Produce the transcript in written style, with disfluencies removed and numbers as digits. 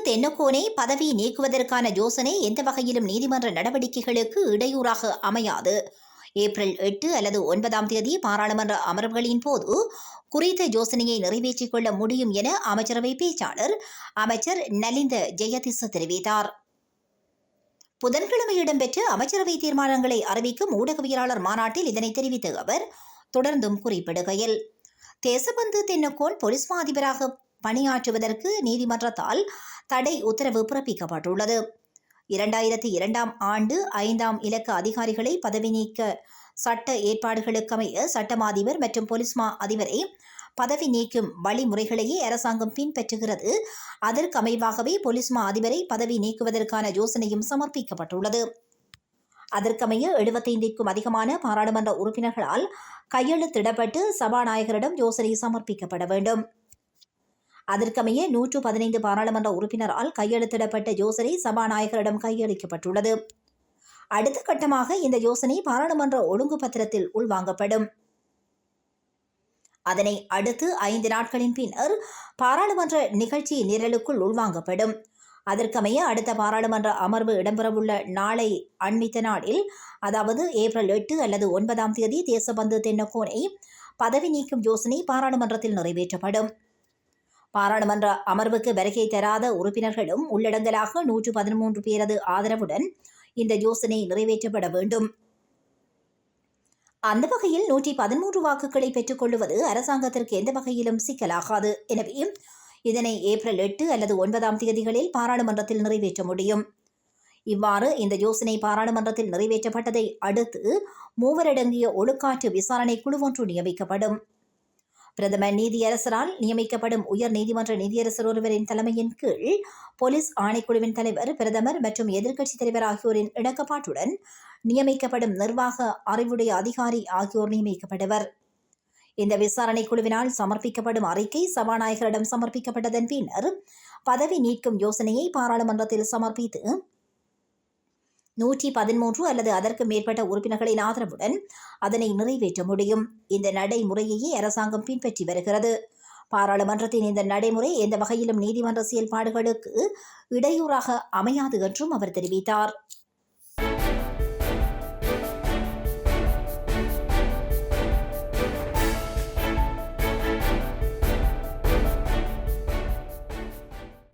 தென்னக்கோனை பதவி நீக்குவதற்கான யோசனை எந்த வகையிலும் நீதிமன்ற நடவடிக்கைகளுக்கு இடையூறாக அமையாது. ஏப்ரல் 8 அல்லது 9ஆம் தேதி பாராளுமன்ற அமர்வுகளின் போது குறித்த யோசனையை நிறைவேற்றிக் கொள்ள முடியும் என அமைச்சரவை பேச்சாளர் அமைச்சர் நலிந்த ஜெயதிச தெரிவித்தார். புதன்கிழமை இடம்பெற்ற அமைச்சரவை தீர்மானங்களை அறிவிக்கும் ஊடகவியலாளர் மாநாட்டில் இதனை தெரிவித்த அவர் தொடர்ந்தும் குறிப்பிடுகையில், தேசபந்து தென்னக்கோன் போலீஸ் மா அதிபராக பணியாற்றுவதற்கு நீதிமன்றத்தால் தடை உத்தரவு பிறப்பிக்கப்பட்டுள்ளது. 2002ஆம் ஆண்டு 5ஆம் இலக்க அதிகாரிகளை பதவி நீக்க சட்ட ஏற்பாடுகளுக்கமைய சட்டமா அதிபர் மற்றும் போலீஸ் மா அதிபரை பதவி நீக்கும் வழிமுறைகளையே அரசாங்கம் பின்பற்றுகிறது. அதற்கமைவாகவே போலீஸ் மா அதிபரை பதவி நீக்குவதற்கான யோசனையும் சமர்ப்பிக்கப்பட்டுள்ளது. அதற்கமைய 75க்கும் அதிகமான பாராளுமன்ற உறுப்பினர்களால் கையெழுத்திடப்பட்டு சபாநாயகரிடம் யோசனை சமர்ப்பிக்கப்பட வேண்டும். அதற்கமைய 115 பாராளுமன்ற உறுப்பினரால் கையெழுத்திடப்பட்ட யோசனை சபாநாயகரிடம் கையளிக்கப்பட்டுள்ளது. அடுத்த கட்டமாக இந்த யோசனை பாராளுமன்ற ஒழுங்கு பத்திரத்தில் உள்வாங்கப்படும். அதனை அடுத்து 5 நாட்களின் பின்னர் பாராளுமன்ற நிகழ்ச்சி நிரலுக்குள் உள்வாங்கப்படும். அதற்கமைய அடுத்த பாராளுமன்ற அமர்வு இடம்பெறவுள்ள நாளை அண்மித்த நாளில், அதாவது ஏப்ரல் 8 அல்லது 9ஆம் தேதி தேசபந்து தென்னக்கோனை பதவி நீக்கும் யோசனை பாராளுமன்றத்தில் நிறைவேற்றப்படும். பாராளுமன்ற அமர்வுக்கு வருகை தராத உறுப்பினர்களும் உள்ளடங்கலாக 113 பேரது ஆதரவுடன் இந்த யோசனை நிறைவேற்றப்பட வேண்டும். அந்த வகையில் 113 வாக்குகளை பெற்றுக் கொள்வது அரசாங்கத்திற்கு எந்த வகையிலும் சிக்கலாகாது. எனவே இதனை ஏப்ரல் 8 அல்லது 9ஆம் தேதிகளில் பாராளுமன்றத்தில் நிறைவேற்ற முடியும். இவ்வாறு இந்த யோசனை பாராளுமன்றத்தில் நிறைவேற்றப்பட்டதை அடுத்து 3 அடங்கிய ஒழுக்காற்று விசாரணை குழு ஒன்று நியமிக்கப்படும். பிரதமர் நீதியரசரால் நியமிக்கப்படும் உயர் நீதிமன்ற நீதியரசர் ஒருவரின் தலைமையின் கீழ் போலீஸ் ஆணைக்குழுவின் தலைவர், பிரதமர் மற்றும் எதிர்க்கட்சித் தலைவர் ஆகியோரின் இணக்கப்பாட்டுடன் நியமிக்கப்படும் நிர்வாக அறிவுடைய அதிகாரி ஆகியோர் நியமிக்கப்படுவர். இந்த விசாரணை குழுவினால் சமர்ப்பிக்கப்படும் அறிக்கை சபாநாயகரிடம் சமர்ப்பிக்கப்பட்டதன் பின்னர் பதவி நீக்கும் யோசனையை பாராளுமன்றத்தில் சமர்ப்பித்து 113 அல்லது அதற்கு மேற்பட்ட உறுப்பினர்களின் ஆதரவுடன் அதனை நிறைவேற்ற முடியும். இந்த நடைமுறையையே அரசாங்கம் பின்பற்றி வருகிறது. பாராளுமன்றத்தின் இந்த நடைமுறை எந்த வகையிலும் நீதிமன்ற செயல்பாடுகளுக்கு இடையூறாக அமையாது என்றும் அவர் தெரிவித்தார்.